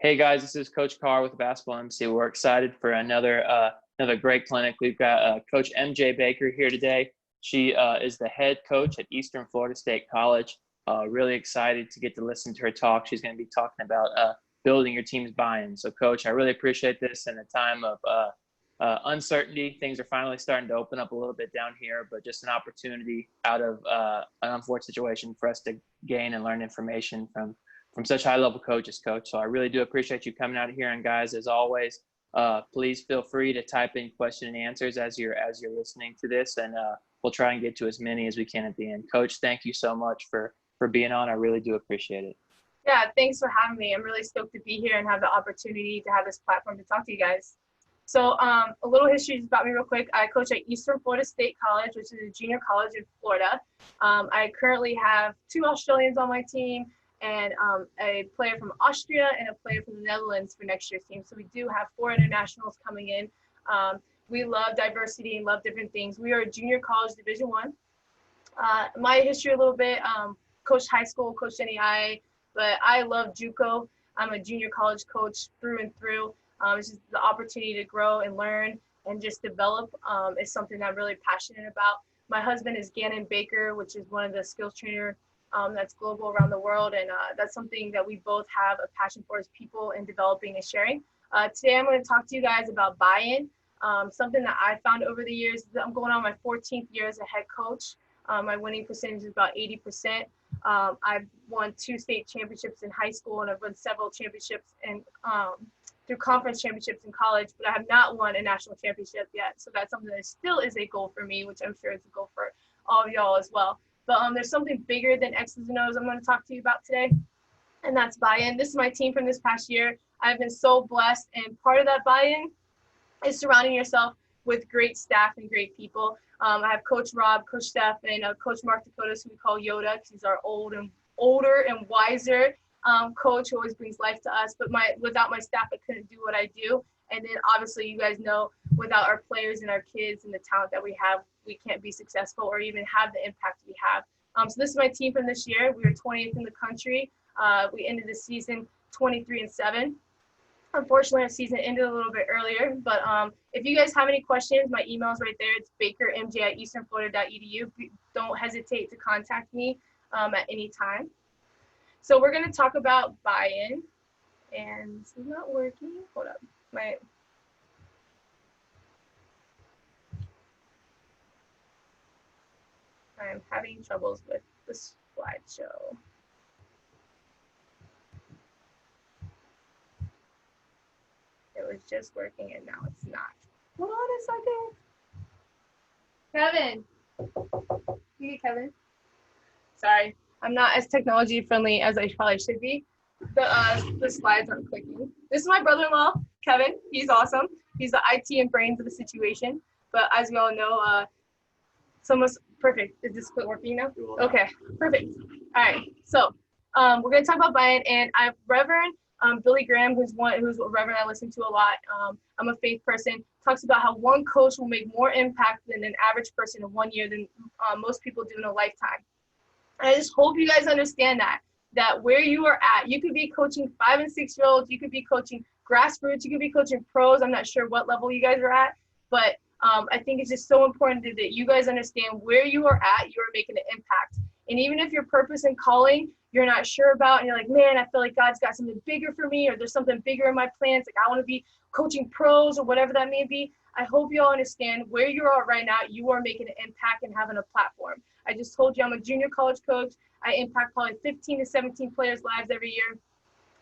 Hey guys, this is Coach Carr with Basketball MC. We're excited for another great clinic. We've got Coach MJ Baker here today. She is the head coach at Eastern Florida State College. Really excited to get to listen to her talk. She's going to be talking about building your team's buy-in. So, Coach, I really appreciate this in a time of uncertainty. Things are finally starting to open up a little bit down here, but just an opportunity out of an unfortunate situation for us to gain and learn information from such high-level coaches, Coach. So I really do appreciate you coming out here. And guys, as always, please feel free to type in question and answers as you're listening to this, and we'll try and get to as many as we can at the end. Coach, thank you so much for being on. I really do appreciate it. Yeah, thanks for having me. I'm really stoked to be here and have the opportunity to have this platform to talk to you guys. So a little history about me real quick. I coach at Eastern Florida State College, which is a junior college in Florida. I currently have 2 Australians on my team, and a player from Austria and a player from the Netherlands for next year's team. So we do have 4 internationals coming in. We love diversity and love different things. We are a junior college Division I. My history a little bit, coached high school, coached NAIA, but I love JUCO. I'm a junior college coach through and through. It's just the opportunity to grow and learn and just develop is something that I'm really passionate about. My husband is Gannon Baker, which is one of the skills trainer that's global around the world, and that's something that we both have a passion for as people and developing and sharing. Today I'm going to talk to you guys about buy-in, something that I found over the years. I'm going on my 14th year as a head coach. My winning percentage is about 80%. I've won 2 state championships in high school, and I've won several championships and through conference championships in college, but I have not won a national championship yet. So that's something that still is a goal for me, which I'm sure is a goal for all of y'all as well. But there's something bigger than X's and O's I'm going to talk to you about today, and that's buy-in. This is my team from this past year. I've been so blessed, and part of that buy-in is surrounding yourself with great staff and great people. I have Coach Rob, Coach Steph, and Coach Mark Dakotas, who we call Yoda, because he's our older and wiser coach who always brings life to us. But without my staff, I couldn't do what I do. And then obviously you guys know, without our players and our kids and the talent that we have, we can't be successful or even have the impact we have. So this is my team from this year. We were 20th in the country. We ended the season 23-7. Unfortunately, our season ended a little bit earlier, but if you guys have any questions, my email is right there. It's bakermj@easternflorida.edu. Don't hesitate to contact me at any time. So we're going to talk about buy-in, and this is not working. Hold up. I'm having troubles with the slideshow. It was just working and now it's not. Hold on a second. Kevin. You get Kevin? Sorry, I'm not as technology friendly as I probably should be. The slides aren't clicking. This is my brother-in-law, Kevin. He's awesome. He's the IT and brains of the situation. But as we all know, it's almost perfect. Is this working now? Okay, perfect. All right, so we're gonna talk about buy-in, and I have Reverend Billy Graham, who's a reverend I listen to a lot. I'm a faith person. Talks about how one coach will make more impact than an average person in 1 year than most people do in a lifetime. And I just hope you guys understand that where you are at, you could be coaching 5- and 6-year-olds, you could be coaching grassroots, you could be coaching pros. I'm not sure what level you guys are at, but I think it's just so important that you guys understand where you are at, you are making an impact. And even if your purpose and calling you're not sure about, and you're like, man, I feel like God's got something bigger for me, or there's something bigger in my plans, like I want to be coaching pros or whatever that may be, I hope you all understand where you are right now, you are making an impact and having a platform. I just told you I'm a junior college coach. I impact probably 15 to 17 players' lives every year.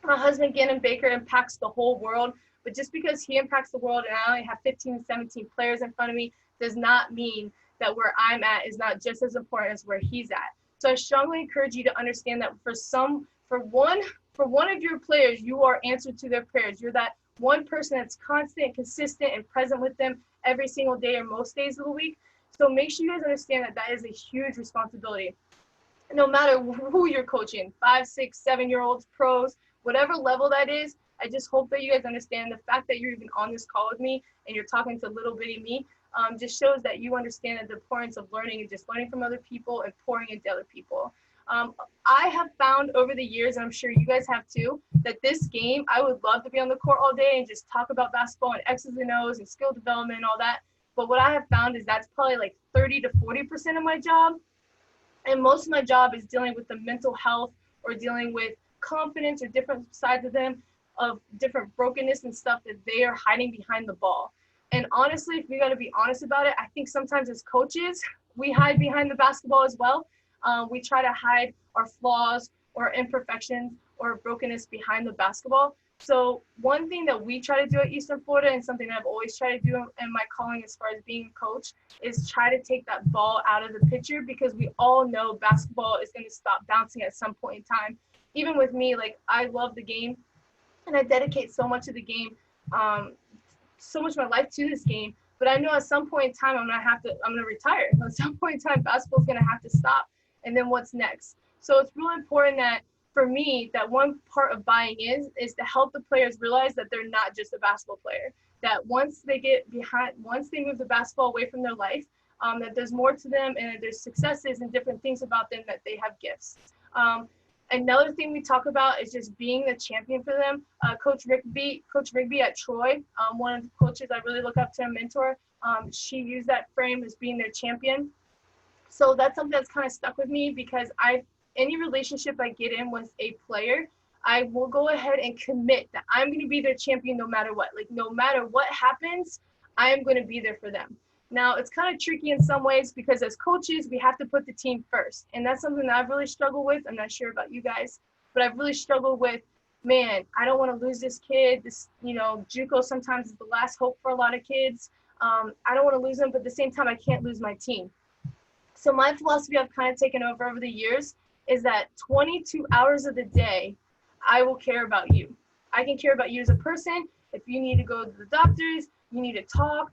My husband, Gannon Baker, impacts the whole world, but just because he impacts the world and I only have 15 to 17 players in front of me does not mean that where I'm at is not just as important as where he's at. So I strongly encourage you to understand that for one of your players, you are answered to their prayers. You're that one person that's constant, consistent, and present with them every single day or most days of the week. So make sure you guys understand that that is a huge responsibility. No matter who you're coaching, 5, 6, 7-year-olds, pros, whatever level that is, I just hope that you guys understand the fact that you're even on this call with me and you're talking to little bitty me just shows that you understand the importance of learning and just learning from other people and pouring into other people. I have found over the years, and I'm sure you guys have too, that this game, I would love to be on the court all day and just talk about basketball and X's and O's and skill development and all that. But what I have found is that's probably like 30 to 40% of my job. And most of my job is dealing with the mental health or dealing with confidence or different sides of them, of different brokenness and stuff that they are hiding behind the ball. And honestly, if we got to be honest about it, I think sometimes as coaches, we hide behind the basketball as well. We try to hide our flaws or imperfections or brokenness behind the basketball. So one thing that we try to do at Eastern Florida, and something I've always tried to do in my calling as far as being a coach, is try to take that ball out of the picture, because we all know basketball is going to stop bouncing at some point in time. Even with me, like, I love the game and I dedicate so much of the game, so much of my life to this game. But I know at some point in time I'm gonna retire. At some point in time, basketball's gonna have to stop. And then what's next? So it's really important that, for me, that one part of buying is to help the players realize that they're not just a basketball player. That once they move the basketball away from their life, that there's more to them, and that there's successes and different things about them, that they have gifts. Another thing we talk about is just being the champion for them. Coach Rigby at Troy, one of the coaches I really look up to and mentor, she used that frame as being their champion. So that's something that's kind of stuck with me, because any relationship I get in with a player, I will go ahead and commit that I'm going to be their champion no matter what. Like, no matter what happens, I am going to be there for them. Now, it's kind of tricky in some ways, because as coaches, we have to put the team first. And that's something that I've really struggled with. I'm not sure about you guys, but I've really struggled with, man, I don't want to lose this kid. This, JUCO sometimes is the last hope for a lot of kids. I don't want to lose them, but at the same time, I can't lose my team. So my philosophy I've kind of taken over the years is that 22 hours of the day, I will care about you. I can care about you as a person. If you need to go to the doctors, you need to talk,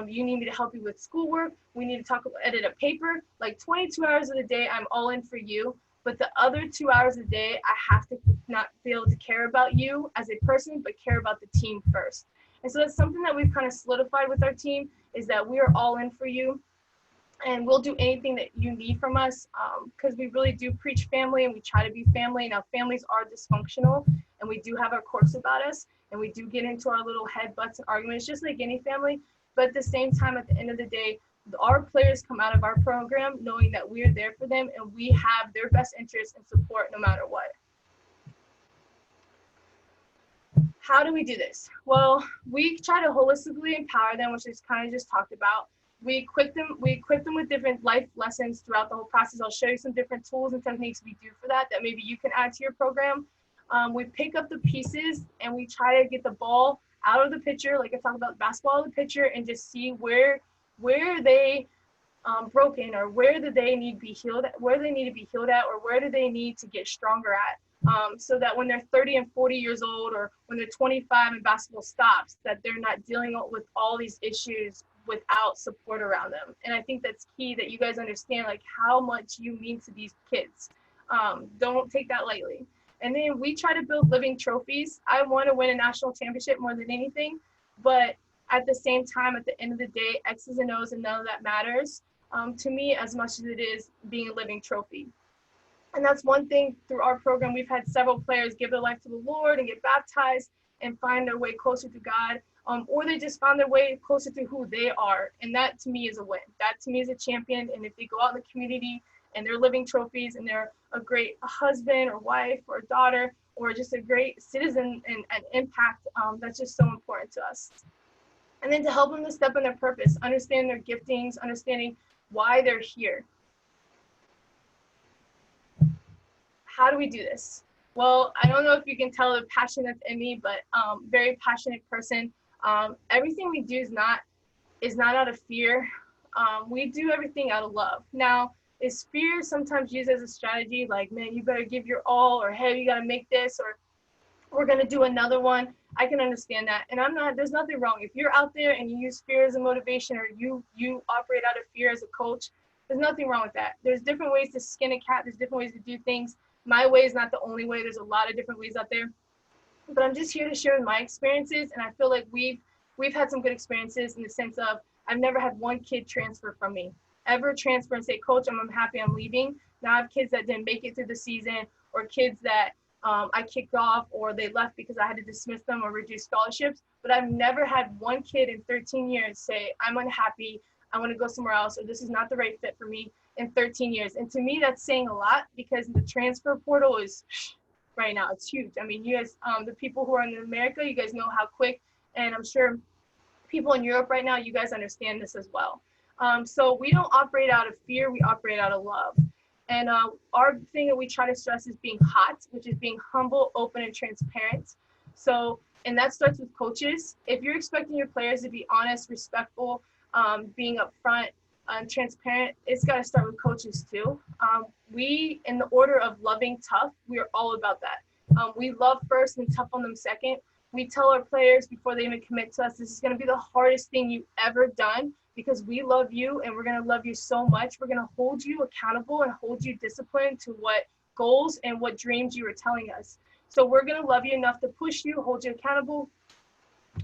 you need me to help you with schoolwork, we need to edit a paper, like 22 hours of the day, I'm all in for you. But the other 2 hours a day, I have to not be able to care about you as a person, but care about the team first. And so that's something that we've kind of solidified with our team, is that we are all in for you. And we'll do anything that you need from us, because we really do preach family, and we try to be family. Now, families are dysfunctional, and we do have our quirks about us, and we do get into our little headbutts and arguments, just like any family. But at the same time, at the end of the day, our players come out of our program knowing that we're there for them, and we have their best interests and support no matter what. How do we do this? Well, we try to holistically empower them, which is kind of just talked about. We equip them with different life lessons throughout the whole process. I'll show you some different tools and techniques we do for that maybe you can add to your program. We pick up the pieces and we try to get the ball out of the picture, like I talked about basketball out of the picture, and just see where they broken, or where do they need to be healed at, or where do they need to get stronger at, so that when they're 30 and 40 years old, or when they're 25 and basketball stops, that they're not dealing with all these issues without support around them. And I think that's key, that you guys understand like how much you mean to these kids. Don't take that lightly. And then we try to build living trophies. I want to win a national championship more than anything, but at the same time, at the end of the day, X's and O's and none of that matters to me as much as it is being a living trophy. And that's one thing through our program. We've had several players give their life to the Lord and get baptized and find their way closer to God. Or they just found their way closer to who they are. And that to me is a win. That to me is a champion. And if they go out in the community and they're living trophies and they're a great husband or wife or daughter, or just a great citizen and impact, that's just so important to us. And then to help them to step in their purpose, understand their giftings, understanding why they're here. How do we do this? Well, I don't know if you can tell the passion that's in me, but very passionate person. Everything we do is not out of fear. We do everything out of love. Now, is fear sometimes used as a strategy, like, man, you better give your all, or hey, you got to make this, or we're going to do another one? I can understand that. And there's nothing wrong. If you're out there and you use fear as a motivation, or you operate out of fear as a coach, there's nothing wrong with that. There's different ways to skin a cat. There's different ways to do things. My way is not the only way. There's a lot of different ways out there. But I'm just here to share my experiences, and I feel like we've had some good experiences in the sense of I've never had one kid transfer from me, ever transfer and say, Coach, I'm happy I'm leaving. Now I have kids that didn't make it through the season, or kids that I kicked off or they left because I had to dismiss them or reduce scholarships. But I've never had one kid in 13 years say, I'm unhappy, I want to go somewhere else, or this is not the right fit for me in 13 years. And to me, that's saying a lot, because the transfer portal is right now, it's huge. I mean, you guys, the people who are in America, you guys know how quick, and I'm sure people in Europe right now, you guys understand this as well. So we don't operate out of fear, we operate out of love. And our thing that we try to stress is being hot, which is being humble, open, and transparent. So, and that starts with coaches. If you're expecting your players to be honest, respectful, being upfront and transparent, it's got to start with coaches too. We, in the order of loving tough, we are all about that. We love first and tough on them second. We tell our players before they even commit to us, this is going to be the hardest thing you've ever done, because we love you and we're going to love you so much. We're going to hold you accountable and hold you disciplined to what goals and what dreams you were telling us. So we're going to love you enough to push you, hold you accountable,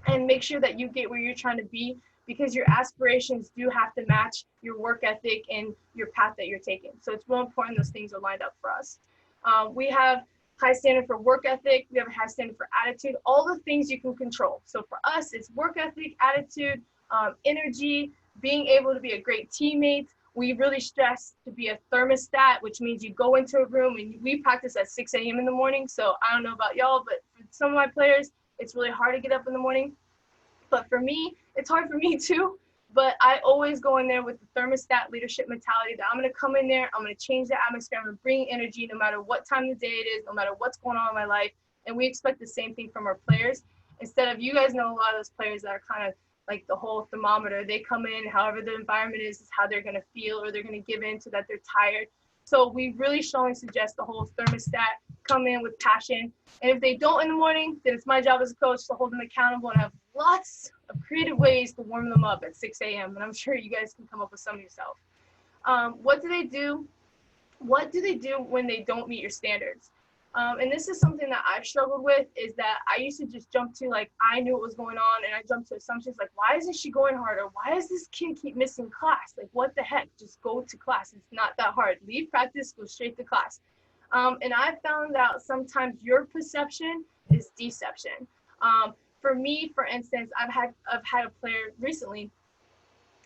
and make sure that you get where you're trying to be, because your aspirations do have to match your work ethic and your path that you're taking. So it's real important those things are lined up for us. We have high standard for work ethic. We have a high standard for attitude, all the things you can control. So for us, it's work ethic, attitude, energy, being able to be a great teammate. We really stress to be a thermostat, which means you go into a room, and we practice at 6 a.m. in the morning. So I don't know about y'all, but for some of my players, it's really hard to get up in the morning. But for me, it's hard for me too. But I always go in there with the thermostat leadership mentality that I'm going to come in there, I'm going to change the atmosphere, I'm going to bring energy no matter what time of the day it is, no matter what's going on in my life. And we expect the same thing from our players. Instead of, you guys know a lot of those players that are kind of like the whole thermometer. They come in, however the environment is how they're going to feel, or they're going to give in so that they're tired. So we really strongly suggest the whole thermostat, come in with passion. And if they don't in the morning, then it's my job as a coach to hold them accountable and have lots of creative ways to warm them up at 6 a.m. And I'm sure you guys can come up with some yourself. What do they do? What do they do when they don't meet your standards? And this is something that I've struggled with, is that I used to just jump to, like, I knew what was going on, and I jumped to assumptions like, why isn't she going harder? Why does this kid keep missing class? Like, what the heck? Just go to class. It's not that hard. Leave practice, go straight to class. And I found out sometimes your perception is deception. For me, for instance, I've had a player recently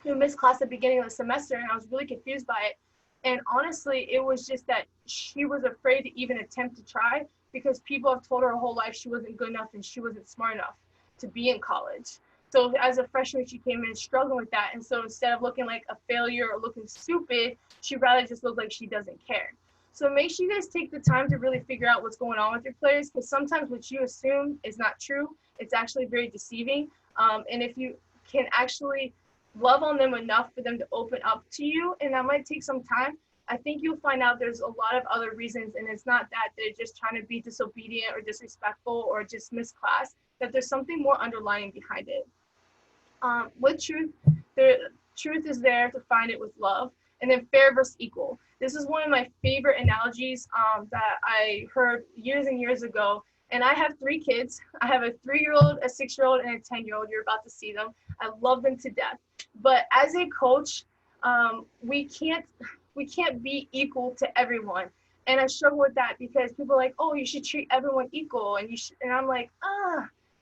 who missed class at the beginning of the semester, and I was really confused by it. And honestly, it was just that she was afraid to even attempt to try, because people have told her whole life she wasn't good enough and she wasn't smart enough to be in college. So as a freshman, she came in struggling with that. And so instead of looking like a failure or looking stupid, she'd rather just look like she doesn't care. So make sure you guys take the time to really figure out what's going on with your players, because sometimes what you assume is not true. It's actually very deceiving. And if you can actually love on them enough for them to open up to you, and that might take some time, I think you'll find out there's a lot of other reasons, and it's not that they're just trying to be disobedient or disrespectful or just miss class, that there's something more underlying behind it. With truth, truth is there to find it with love. And then fair versus equal. This is one of my favorite analogies that I heard years and years ago. And I have 3 kids. I have a 3-year-old, a 6-year-old, and a 10-year-old. You're about to see them. I love them to death. But as a coach, we can't be equal to everyone. And I struggle with that, because people are like, oh, you should treat everyone equal. And I'm like,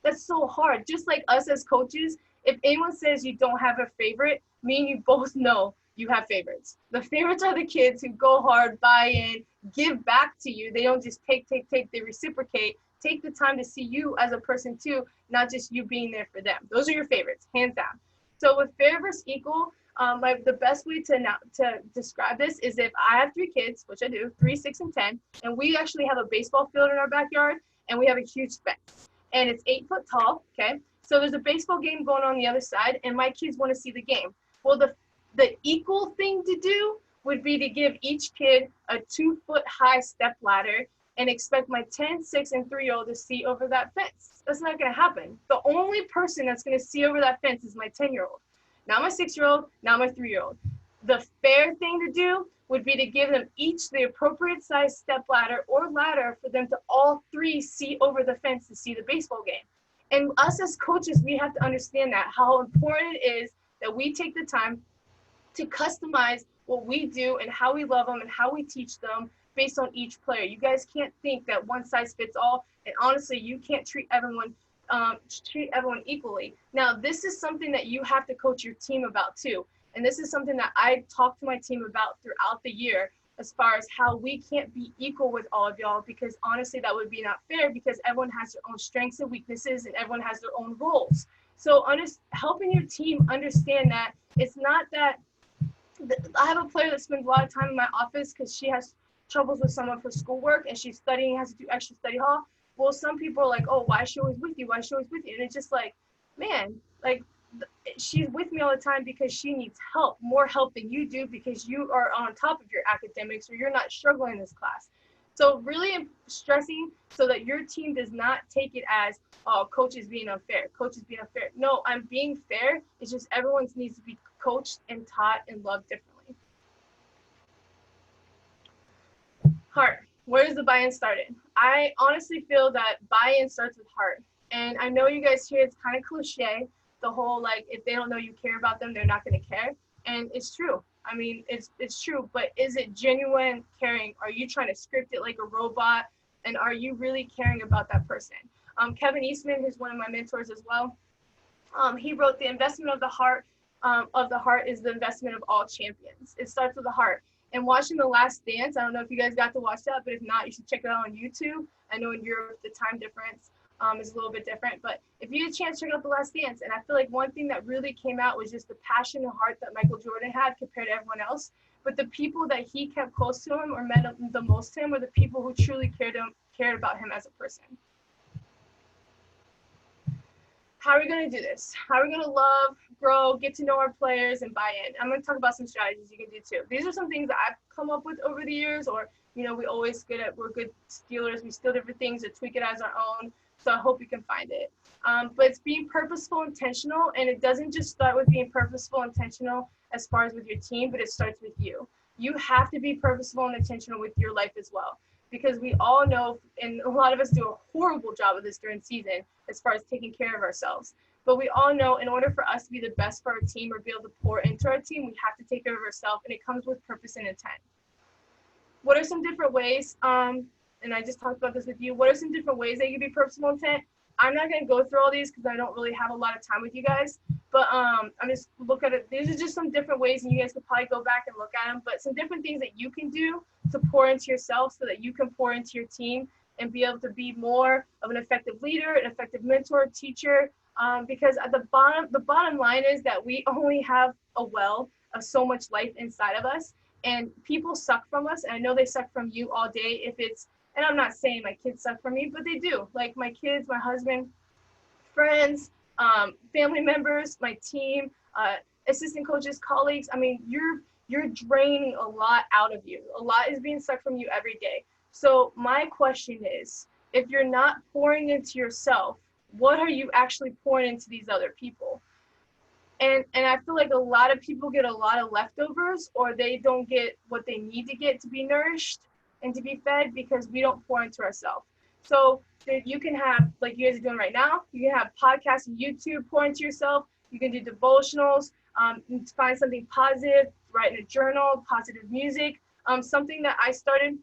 that's so hard. Just like us as coaches, if anyone says you don't have a favorite, me and you both know you have favorites. The favorites are the kids who go hard, buy in, give back to you. They don't just take, they reciprocate. Take the time to see you as a person too, not just you being there for them. Those are your favorites, hands down. So with fair versus equal, the best way to describe this is, if I have 3 kids, which I do, 3, 6, and 10, and we actually have a baseball field in our backyard, and we have a huge fence, and it's 8 foot tall, okay? So there's a baseball game going on the other side, and my kids want to see the game. Well, the equal thing to do would be to give each kid a 2-foot high step ladder and expect my 10, 6, and 3-year-old to see over that fence. That's not going to happen. The only person that's going to see over that fence is my 10-year-old. Not my 6-year-old, not my 3-year-old. The fair thing to do would be to give them each the appropriate size step ladder or ladder for them to all 3 see over the fence to see the baseball game. And us as coaches, we have to understand that, how important it is that we take the time to customize what we do and how we love them and how we teach them based on each player. You guys can't think that one size fits all, and honestly, you can't treat everyone equally. Now, this is something that you have to coach your team about too, and this is something that I talk to my team about throughout the year, as far as how we can't be equal with all of y'all, because honestly, that would be not fair, because everyone has their own strengths and weaknesses, and everyone has their own roles. So helping your team understand that it's not that I have a player that spends a lot of time in my office because she has troubles with some of her schoolwork and she's studying, has to do extra study hall. Well, some people are like, oh, why is she always with you? Why is she always with you? And it's just like, man, like she's with me all the time because she needs help, more help than you do, because you are on top of your academics or you're not struggling in this class. So really stressing so that your team does not take it as, oh, coach is being unfair. Coach is being unfair. No, I'm being fair. It's just everyone needs to be coached and taught and loved differently. Heart. Where does the buy-in started? I honestly feel that buy-in starts with heart. And I know you guys hear it's kind of cliche, the whole like, if they don't know you care about them, they're not going to care. And it's true. I mean, it's true, but is it genuine caring? Are you trying to script it like a robot? And are you really caring about that person? Kevin Eastman, who's one of my mentors as well, he wrote, the investment of the heart is the investment of all champions. It starts with the heart. And watching The Last Dance, I don't know if you guys got to watch that, but if not, you should check it out on YouTube. I know in Europe, the time difference is a little bit different, but if you get a chance, check out The Last Dance. And I feel like one thing that really came out was just the passion and heart that Michael Jordan had compared to everyone else. But the people that he kept close to him or meant the most to him were the people who truly cared about him as a person. How are we going to do this? How are we going to love, grow, get to know our players, and buy in? I'm going to talk about some strategies you can do too. These are some things that I've come up with over the years, or, you know, we're good stealers. We steal different things or tweak it as our own. So I hope you can find it. But it's being purposeful, intentional, and it doesn't just start with being purposeful, intentional as far as with your team, but it starts with you. You have to be purposeful and intentional with your life as well, because we all know, and a lot of us do a horrible job of this during season as far as taking care of ourselves. But we all know in order for us to be the best for our team or be able to pour into our team, we have to take care of ourselves, and it comes with purpose and intent. What are some different ways, and I just talked about this with you, what are some different ways that you can be purposeful intent? I'm not going to go through all these because I don't really have a lot of time with you guys, but I'm just look at it. These are just some different ways, and you guys could probably go back and look at them, but some different things that you can do to pour into yourself so that you can pour into your team and be able to be more of an effective leader, an effective mentor, teacher, because at the bottom line is that we only have a well of so much life inside of us, and people suck from us, and I know they suck from you all day. And I'm not saying my kids suck from me, but they do. Like my kids, my husband, friends, family members, my team, assistant coaches, colleagues. I mean, you're draining a lot out of you. A lot is being sucked from you every day. So my question is, if you're not pouring into yourself, what are you actually pouring into these other people? And I feel like a lot of people get a lot of leftovers, or they don't get what they need to get to be nourished and to be fed, because we don't pour into ourselves. So you can have, like you guys are doing right now, you can have podcasts and YouTube, pour into yourself. You can do devotionals, find something positive, write in a journal, positive music. Something that I started,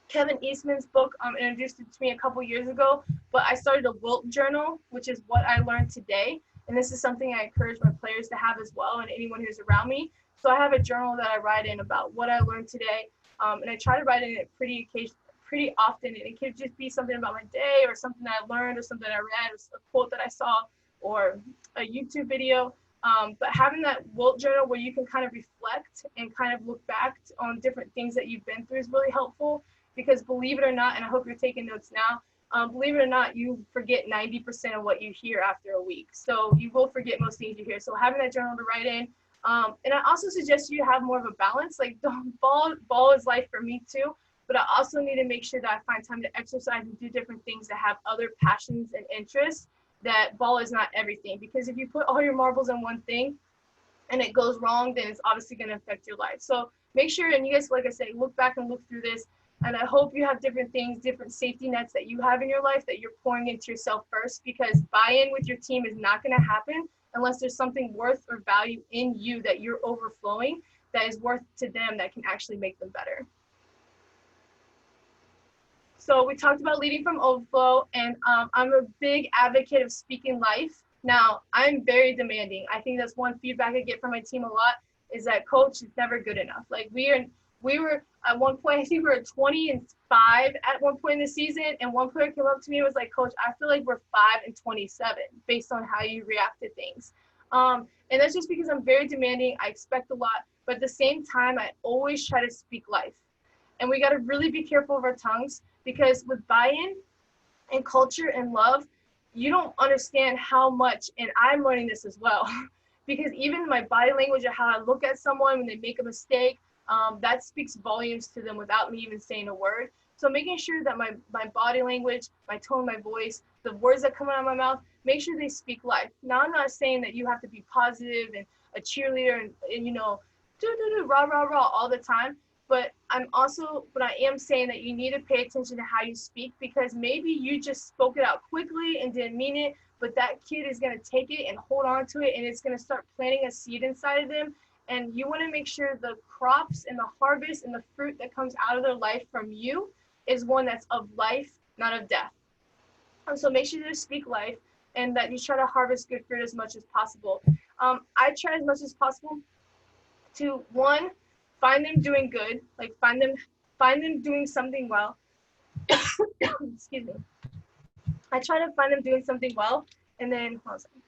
Kevin Eastman's book introduced it to me a couple years ago, but I started a Wilt journal, which is what I learned today. And this is something I encourage my players to have as well, and anyone who's around me. So I have a journal that I write in about what I learned today. And I try to write in it pretty often, and it could just be something about my day, or something that I learned, or something I read, or a quote that I saw, or a YouTube video. But having that Wilt journal where you can kind of reflect and kind of look back on different things that you've been through is really helpful, because believe it or not, and I hope you're taking notes now, believe it or not, you forget 90% of what you hear after a week. So you will forget most things you hear. So having that journal to write in. And I also suggest you have more of a balance. Like ball is life for me too, but I also need to make sure that I find time to exercise and do different things that have other passions and interests. That ball is not everything, because if you put all your marbles in one thing and it goes wrong, then it's obviously going to affect your life. So make sure, and you guys, like I say, look back and look through this. And I hope you have different things, different safety nets that you have in your life that you're pouring into yourself first, because buy-in with your team is not going to happen unless there's something worth or value in you that you're overflowing. that is worth to them that can actually make them better. So we talked about leading from overflow, and I'm a big advocate of speaking life. Now, I'm very demanding. I think that's one feedback I get from my team a lot, is that coach is never good enough. Like we were at one point, I think we were 20-5 at one point in the season, and one player came up to me and was like, Coach, I feel like we're 5-27 based on how you react to things. And that's just because I'm very demanding. I expect a lot, but at the same time, I always try to speak life. And we got to really be careful of our tongues, because with buy-in and culture and love, you don't understand how much, and I'm learning this as well, because even my body language of how I look at someone when they make a mistake, that speaks volumes to them without me even saying a word. So making sure that my body language, my tone, my voice, the words that come out of my mouth, make sure they speak life. Now, I'm not saying that you have to be positive and a cheerleader and you know, rah, rah, rah all the time. But I am saying that you need to pay attention to how you speak, because maybe you just spoke it out quickly and didn't mean it, but that kid is going to take it and hold on to it, and it's going to start planting a seed inside of them. And you want to make sure the crops and the harvest and the fruit that comes out of their life from you is one that's of life, not of death. And so make sure to speak life, and that you try to harvest good fruit as much as possible. I try as much as possible to, one, find them doing good, like find them doing something well. Excuse me. I try to find them doing something well, and then, hold on a second.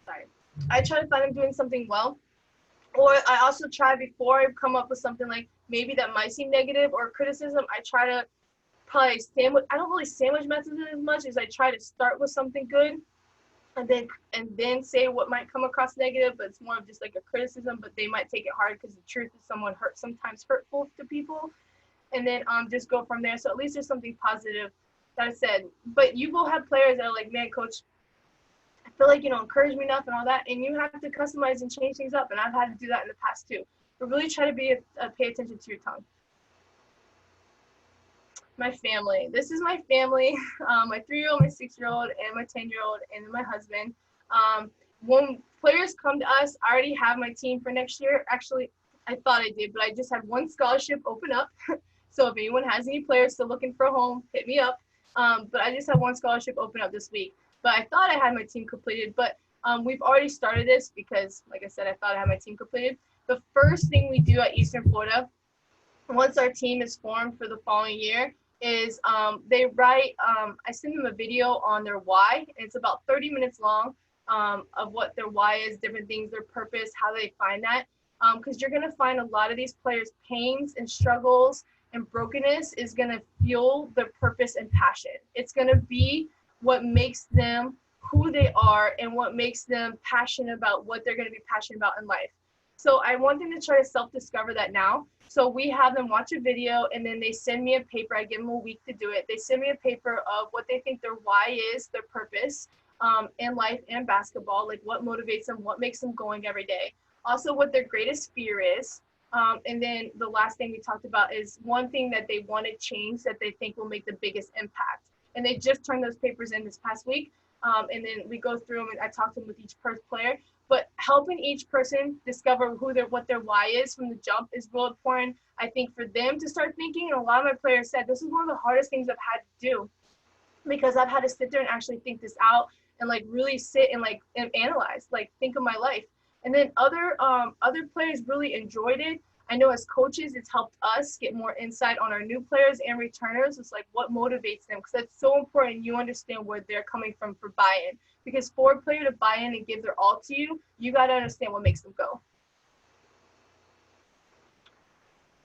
Sorry. I try to find them doing something well, or I also try, before I come up with something like maybe that might seem negative or criticism, I try to probably I don't really sandwich methods as much as I try to start with something good, and then say what might come across negative, but it's more of just like a criticism, but they might take it hard because the truth is sometimes hurtful to people, and then just go from there. So at least there's something positive that I said. But you will have players that are like, man, coach, I feel like you don't encourage me enough and all that, and you have to customize and change things up, and I've had to do that in the past too. But really try to pay attention to your tongue. My family. This is my family, my 3-year-old, my 6-year-old, and my 10-year-old, and my husband. When players come to us, I already have my team for next year. Actually, I thought I did, but I just had one scholarship open up. So if anyone has any players still looking for a home, hit me up. But I just had one scholarship open up this week. But I thought I had my team completed, but we've already started this because, like I said, I thought I had my team completed. The first thing we do at Eastern Florida, once our team is formed for the following year, is they write, I send them a video on their why. It's about 30 minutes long, of what their why is, different things, their purpose, how they find that. Because you're going to find a lot of these players' pains and struggles and brokenness is going to fuel their purpose and passion. It's going to be what makes them who they are and what makes them passionate about what they're going to be passionate about in life. So I want them to try to self-discover that now. So we have them watch a video, and then they send me a paper. I give them a week to do it. They send me a paper of what they think their why is, their purpose in life and basketball, like what motivates them, what makes them going every day. Also what their greatest fear is. And then the last thing we talked about is one thing that they want to change that they think will make the biggest impact. And they just turned those papers in this past week. And then we go through them, and I talk to them with each player. But helping each person discover what their why is from the jump is real important, I think, for them to start thinking. And a lot of my players said this is one of the hardest things I've had to do, because I've had to sit there and actually think this out and like really sit and like and analyze, like think of my life. And then other players really enjoyed it. I know as coaches, it's helped us get more insight on our new players and returners. It's like what motivates them, because that's so important. You understand where they're coming from for buy-in, because for a player to buy in and give their all to you, you got to understand what makes them go.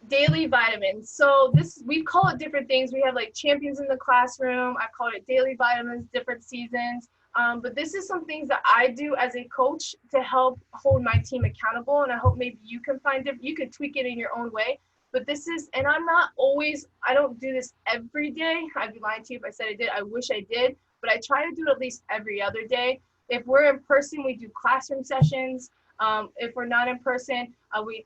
Daily vitamins. So we call it different things. We have like champions in the classroom. I call it daily vitamins, different seasons. But this is some things that I do as a coach to help hold my team accountable. And I hope maybe you can you can tweak it in your own way. But this is, and I don't do this every day. I'd be lying to you if I said I did. I wish I did, but I try to do it at least every other day. If we're in person, we do classroom sessions. If we're not in person,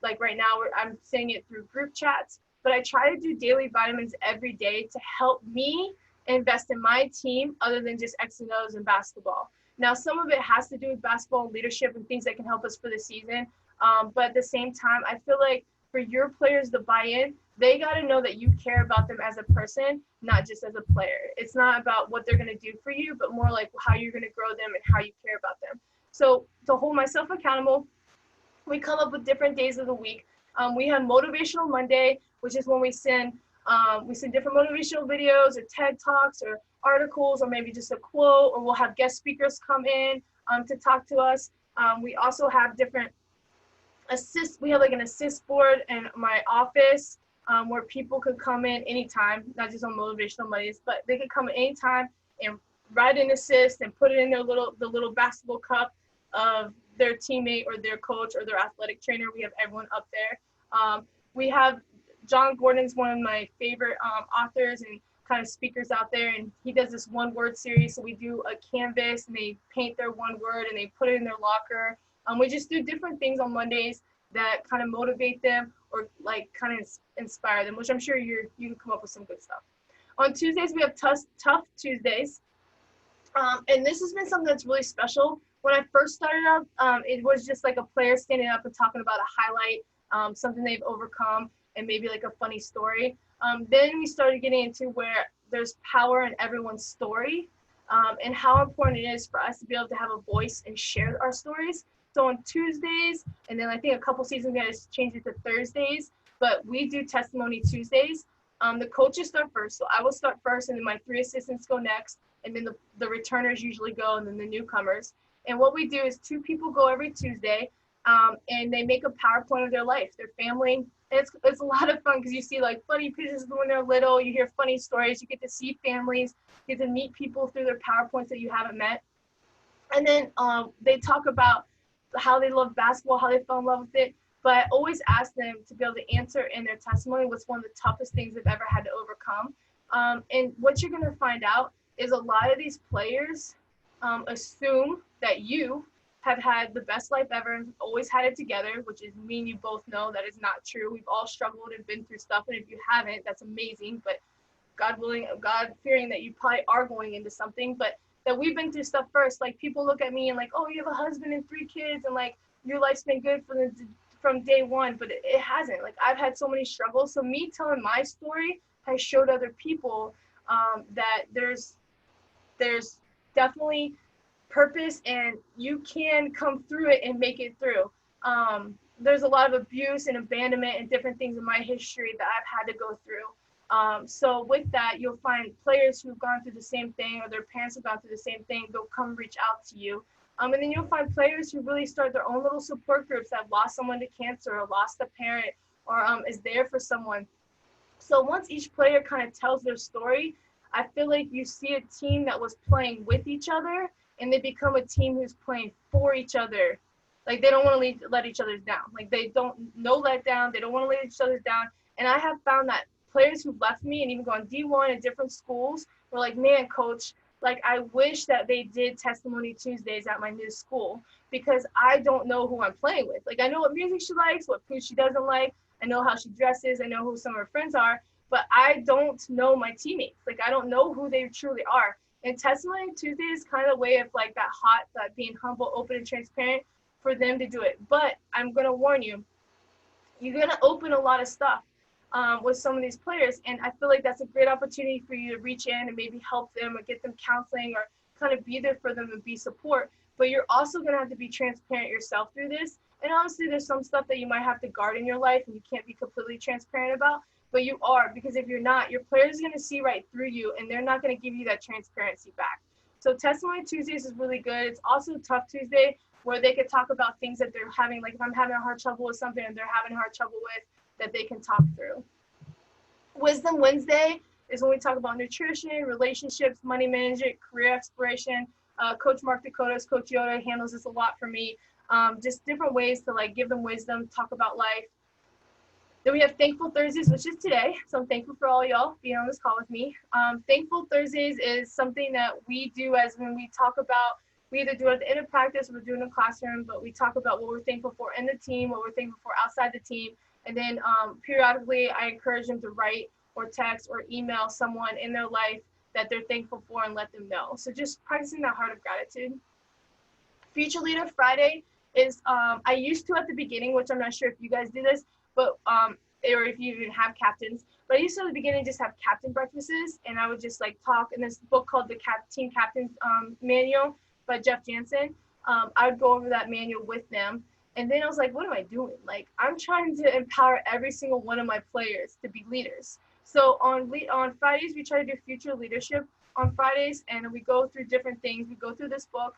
like right now, I'm saying it through group chats, but I try to do daily vitamins every day to help me invest in my team other than just X and O's and basketball. Now, some of it has to do with basketball and leadership and things that can help us for the season. But at the same time, I feel like for your players to buy in, they got to know that you care about them as a person, not just as a player. It's not about what they're going to do for you, but more like how you're going to grow them and how you care about them. So to hold myself accountable, we come up with different days of the week. We have Motivational Monday, which is when we send different motivational videos or TED Talks or articles or maybe just a quote, or we'll have guest speakers come in to talk to us. We also have different we have like an assist board in my office where people could come in anytime, not just on Motivational Mondays, but they could come at any time and write an assist and put it in the little basketball cup of their teammate or their coach or their athletic trainer. We have everyone up there. We have John Gordon's one of my favorite authors and kind of speakers out there, and he does this one word series. So we do a canvas and they paint their one word and they put it in their locker. We just do different things on Mondays that kind of motivate them or like kind of inspire them, which I'm sure you can come up with some good stuff. On Tuesdays, we have Tough Tuesdays. And this has been something that's really special. When I first started up, it was just like a player standing up and talking about a highlight, something they've overcome, and maybe like a funny story. Then we started getting into where there's power in everyone's story, and how important it is for us to be able to have a voice and share our stories. So on Tuesdays, and then I think a couple seasons we had to change it to Thursdays, but we do Testimony Tuesdays. The coaches start first, so I will start first, and then my 3 assistants go next, and then the returners usually go, and then the newcomers. And what we do is 2 people go every Tuesday, and they make a PowerPoint of their life, their family. It's a lot of fun because you see like funny pictures when they're little, you hear funny stories, you get to see families, you get to meet people through their PowerPoints that you haven't met. And then they talk about how they love basketball, how they fell in love with it. But I always ask them to be able to answer in their testimony what's one of the toughest things they've ever had to overcome. And what you're going to find out is a lot of these players assume that you have had the best life ever and always had it together, which is me and you both know that is not true. We've all struggled and been through stuff. And if you haven't, that's amazing. But God willing, God fearing that you probably are going into something, but that we've been through stuff first. Like people look at me and like, oh, you have a husband and 3 kids and like your life's been good from day one, but it hasn't. Like I've had so many struggles. So me telling my story has showed other people that there's definitely purpose and you can come through it and make it through. There's a lot of abuse and abandonment and different things in my history that I've had to go through. So with that, you'll find players who've gone through the same thing or their parents have gone through the same thing. They'll come reach out to you. And then you'll find players who really start their own little support groups that have lost someone to cancer or lost a parent or is there for someone. So once each player kind of tells their story, I feel like you see a team that was playing with each other and they become a team who's playing for each other. Like they don't want to let each other down. Like they don't, no let down. They don't want to let each other down. And I have found that players who've left me and even gone D1 at different schools were like, man, coach, like I wish that they did Testimony Tuesdays at my new school because I don't know who I'm playing with. Like I know what music she likes, what food she doesn't like. I know how she dresses. I know who some of her friends are, but I don't know my teammates. Like I don't know who they truly are. And Testimony Tuesday is kind of a way of like that being humble, open, and transparent for them to do it. But I'm going to warn you, you're going to open a lot of stuff with some of these players. And I feel like that's a great opportunity for you to reach in and maybe help them or get them counseling or kind of be there for them and be support. But you're also going to have to be transparent yourself through this. And honestly, there's some stuff that you might have to guard in your life and you can't be completely transparent about. But you are, because if you're not, your players are going to see right through you and they're not going to give you that transparency back. So Testimony Tuesdays is really good. It's also Tough Tuesday where they could talk about things that they're having, like if I'm having a hard trouble with something and they're having a hard trouble with, that they can talk through. Wisdom Wednesday is when we talk about nutrition, relationships, money management, career exploration. Coach Mark Dakota's Coach Yoda handles this a lot for me. Just different ways to like give them wisdom, talk about life. Then we have Thankful Thursdays, which is today. So I'm thankful for all y'all being on this call with me. Thankful Thursdays is something that we do as when we talk about, we either do it at the end of practice or we do it in the classroom, but we talk about what we're thankful for in the team, what we're thankful for outside the team. And then periodically I encourage them to write or text or email someone in their life that they're thankful for and let them know. So just practicing that heart of gratitude. Future Leader Friday is, I used to at the beginning, which I'm not sure if you guys do this, but or if you even have captains, but I used to at the beginning just have captain breakfasts, and I would just like talk in this book called the Team Captains Manual by Jeff Jansen. I would go over that manual with them, and then I was like, what am I doing? Like, I'm trying to empower every single one of my players to be leaders. So on Fridays, we try to do future leadership on Fridays, and we go through different things. We go through this book.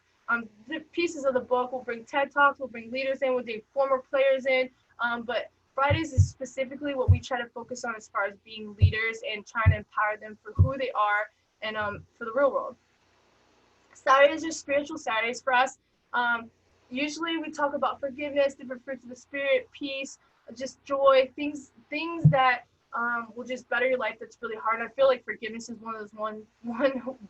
The pieces of the book, we'll bring TED Talks, we'll bring leaders in, we'll bring former players in, but Fridays is specifically what we try to focus on as far as being leaders and trying to empower them for who they are and for the real world. Saturdays are spiritual Saturdays for us. Usually we talk about forgiveness, different fruits of the spirit, peace, just joy, things that will just better your life. That's really hard. I feel like forgiveness is one of those one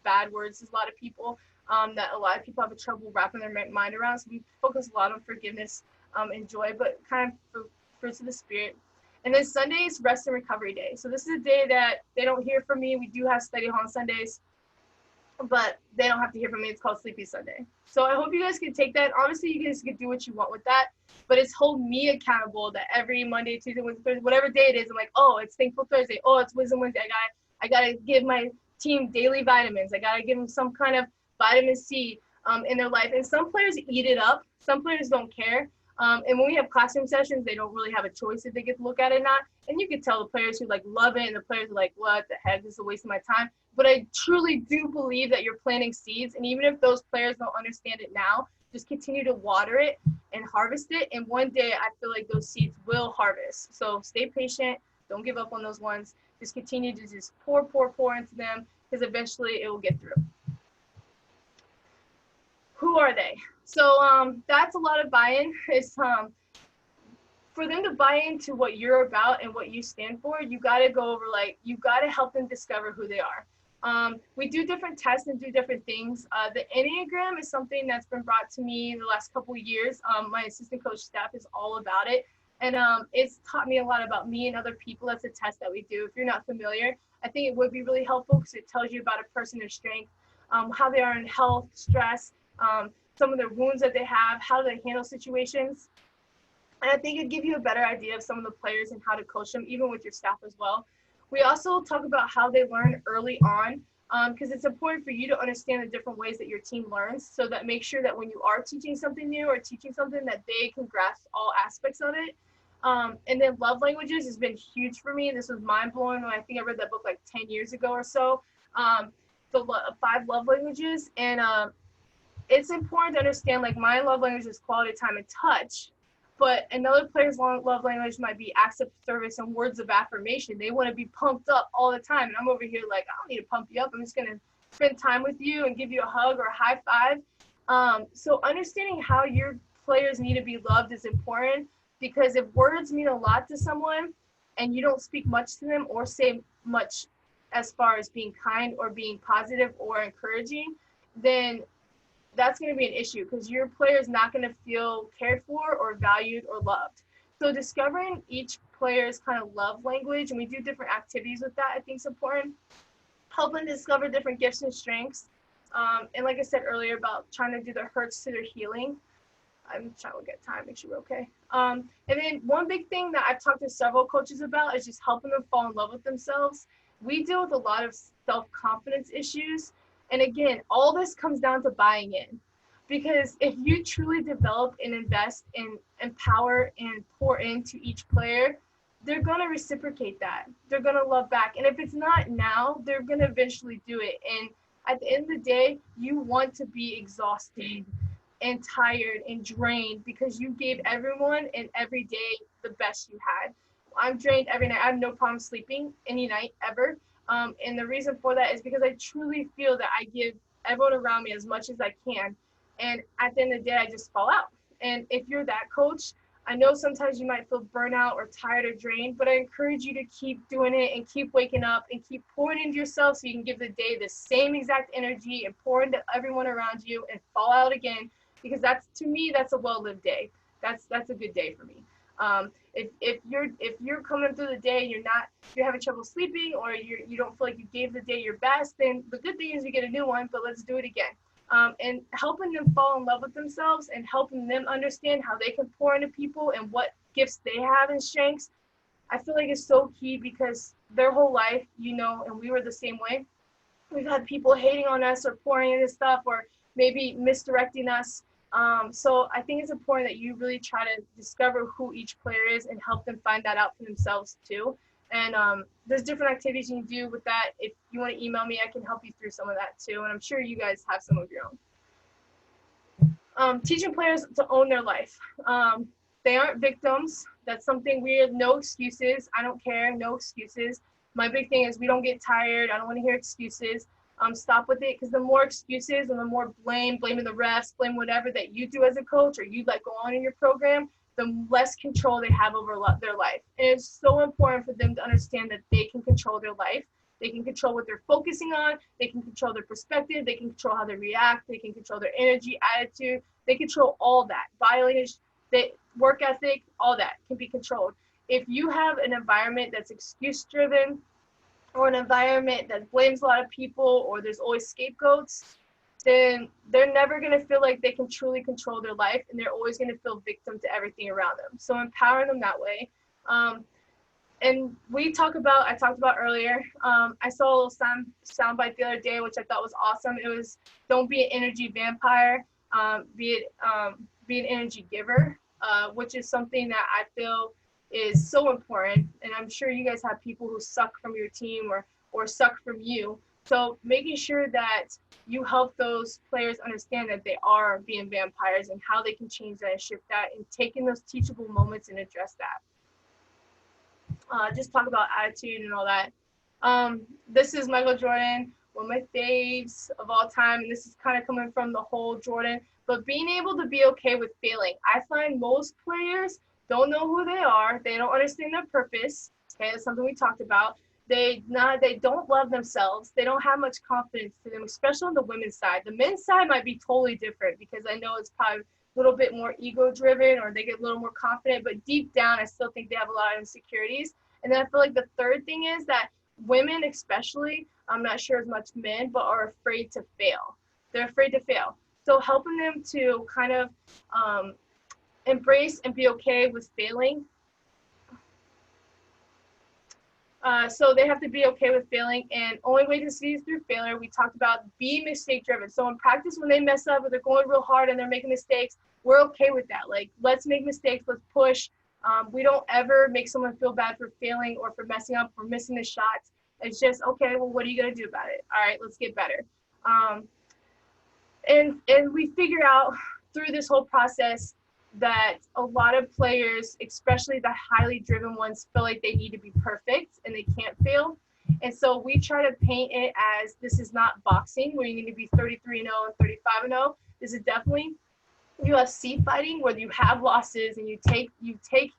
bad words. There's a lot of people that a lot of people have trouble wrapping their mind around. So we focus a lot on forgiveness and joy, but kind of for fruits of the spirit. And then Sunday is rest and recovery day. So this is a day that they don't hear from me. We do have study hall on Sundays, but they don't have to hear from me. It's called Sleepy Sunday. So I hope you guys can take that. Honestly, you guys can do what you want with that, but it's hold me accountable that every Monday, Tuesday, Wednesday, Thursday, whatever day it is, I'm like, oh, it's Thankful Thursday. Oh, it's Wisdom Wednesday. I gotta give my team daily vitamins. I gotta give them some kind of vitamin C in their life. And some players eat it up. Some players don't care. And when we have classroom sessions, they don't really have a choice if they get to look at it or not. And you can tell the players who like love it and the players are like, what the heck, this is a waste of my time. But I truly do believe that you're planting seeds. And even if those players don't understand it now, just continue to water it and harvest it. And one day I feel like those seeds will harvest. So stay patient. Don't give up on those ones. Just continue to just pour into them, because eventually it will get through. Who are they? So that's a lot of buy-in. It's for them to buy into what you're about and what you stand for, you got to go over, like, you got to help them discover who they are. We do different tests and do different things. The Enneagram is something that's been brought to me the last couple of years. My assistant coach staff is all about it. And it's taught me a lot about me and other people. That's a test that we do. If you're not familiar, I think it would be really helpful because it tells you about a person, their strength, how they are in health, stress, some of their wounds that they have, how they handle situations. And I think it'd give you a better idea of some of the players and how to coach them, even with your staff as well. We also talk about how they learn early on, because it's important for you to understand the different ways that your team learns, so that make sure that when you are teaching something new or teaching something, that they can grasp all aspects of it. And then love languages has been huge for me. This was mind-blowing when I think I read that book like 10 years ago or so, the 5 love languages. And it's important to understand, like, my love language is quality time and touch, but another player's love language might be acts of service and words of affirmation. They want to be pumped up all the time. And I'm over here like, I don't need to pump you up. I'm just going to spend time with you and give you a hug or a high five. So understanding how your players need to be loved is important, because if words mean a lot to someone and you don't speak much to them or say much as far as being kind or being positive or encouraging, then that's going to be an issue, because your player is not going to feel cared for or valued or loved. So discovering each player's kind of love language, and we do different activities with that, I think is important. Helping discover different gifts and strengths. And like I said earlier about trying to do the hurts to their healing. I'm trying to look at time, make sure we're okay. And then one big thing that I've talked to several coaches about is just helping them fall in love with themselves. We deal with a lot of self-confidence issues. And again, all this comes down to buying in, because if you truly develop and invest and empower and pour into each player, they're going to reciprocate that. They're going to love back. And if it's not now, they're going to eventually do it. And at the end of the day, you want to be exhausted and tired and drained, because you gave everyone and every day the best you had. I'm drained every night. I have no problem sleeping any night ever. And the reason for that is because I truly feel that I give everyone around me as much as I can. And at the end of the day, I just fall out. And if you're that coach, I know sometimes you might feel burnout or tired or drained, but I encourage you to keep doing it and keep waking up and keep pouring into yourself, so you can give the day the same exact energy and pour into everyone around you and fall out again, because that's, to me, that's a well-lived day. That's a good day for me. If you're coming through the day and you're having trouble sleeping, or you don't feel like you gave the day your best, then the good thing is you get a new one, but let's do it again. and helping them fall in love with themselves and helping them understand how they can pour into people and what gifts they have and strengths. I feel like it's so key because their whole life, and we were the same way. We've had people hating on us or pouring into stuff or maybe misdirecting us. So I think it's important that you really try to discover who each player is and help them find that out for themselves too. And there's different activities you can do with that. If you want to email me, I can help you through some of that too. And I'm sure you guys have some of your own. Teaching players to own their life. They aren't victims. That's something weird. No excuses. I don't care. No excuses. My big thing is we don't get tired. I don't want to hear excuses. Stop with it, because the more excuses and the more blaming the refs, blame whatever that you do as a coach or you let go on in your program, the less control they have over their life. And it's so important for them to understand that they can control their life. They can control what they're focusing on. They can control their perspective. They can control how they react. They can control their energy, attitude. They control all that. Body language, work ethic, all that can be controlled. If you have an environment that's excuse driven, or an environment that blames a lot of people, or there's always scapegoats, then they're never going to feel like they can truly control their life, and they're always going to feel victim to everything around them. So empowering them that way. And I talked about earlier, I saw a little soundbite the other day, which I thought was awesome. It was, don't be an energy vampire, be an energy giver, which is something that I feel is so important. And I'm sure you guys have people who suck from your team or suck from you. So making sure that you help those players understand that they are being vampires and how they can change that and shift that, and taking those teachable moments and address that. Just talk about attitude and all that. This is Michael Jordan, one of my faves of all time. And this is kind of coming from the whole Jordan, but being able to be okay with failing. I find most players don't know who they are. They don't understand their purpose. Okay, that's something we talked about. They don't love themselves. They don't have much confidence to them, especially on the women's side. The men's side might be totally different, because I know it's probably a little bit more ego driven, or they get a little more confident, but deep down, I still think they have a lot of insecurities. And then I feel like the third thing is that women, especially, I'm not sure as much men, but are afraid to fail. They're afraid to fail. So helping them to kind of embrace and be okay with failing. So they have to be okay with failing, and only way to see is through failure. We talked about be mistake driven. So in practice, when they mess up or they're going real hard and they're making mistakes, we're okay with that. Like, let's make mistakes, let's push. We don't ever make someone feel bad for failing or for messing up or missing the shots. It's just, okay, well, what are you gonna do about it? All right, let's get better. And we figure out through this whole process that a lot of players, especially the highly driven ones, feel like they need to be perfect and they can't fail. And so we try to paint it as, this is not boxing where you need to be 33-0 and 35-0. This is definitely UFC fighting, where you have losses and you take